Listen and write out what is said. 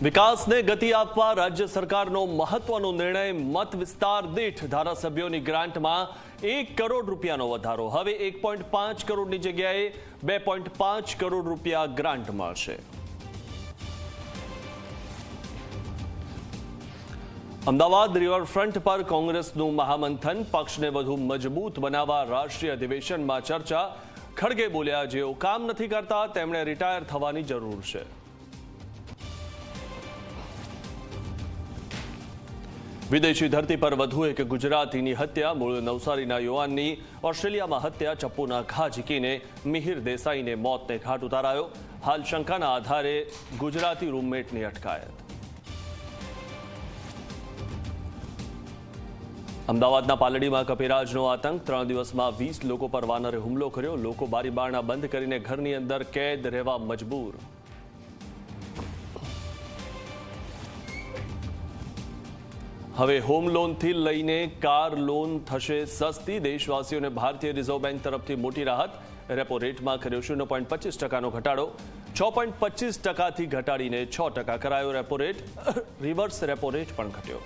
વિકાસને ગતિ આપવા રાજ્ય સરકારનો મહત્વનો નિર્ણય મત વિસ્તાર દીઠ ધારાસભ્યોની ગ્રાન્ટમાં 1 કરોડ રૂપિયાનો વધારો. હવે 1.5 કરોડની જગ્યાએ 2.5 કરોડ રૂપિયા ગ્રાન્ટ મળશે. અમદાવાદ રિવરફ્રન્ટ પર કોંગ્રેસનું મહામંથન, પક્ષને વધુ મજબૂત બનાવવા રાષ્ટ્રીય અધિવેશનમાં ચર્ચા. ખડગે બોલ્યા, જેઓ કામ નથી કરતા તેમણે રિટાયર થવાની જરૂર છે. વિદેશી ધરતી પર વધુ એક ગુજરાતીની હત્યા. મૂળ નવસારીના યુવાનની ઓસ્ટ્રેલિયામાં હત્યા. ચપ્પુના ઘા ઝીકીને મિહિર દેસાઈને મોતને ઘાટ ઉતારાયો. હાલ શંકાના આધારે ગુજરાતી રૂમમેટની અટકાયત. અમદાવાદના પાલડીમાં કપેરાજનો આતંક. 3 દિવસમાં 20 લોકો પર વાનરે હુમલો કર્યો. લોકો બારીબારણા બંધ કરીને ઘરની અંદર કેદ રહેવા મજબૂર. હવે હોમ લોનથી લઈને કાર લોન થશે સસ્તી. દેશવાસીઓને ભારતીય રિઝર્વ બેંક તરફથી મોટી રાહત. રેપો રેટમાં કર્યો 0.25% ઘટાડો. 6.25%થી ઘટાડીને 6% કરાયો repo rate. Reverse repo rate પણ ઘટ્યો.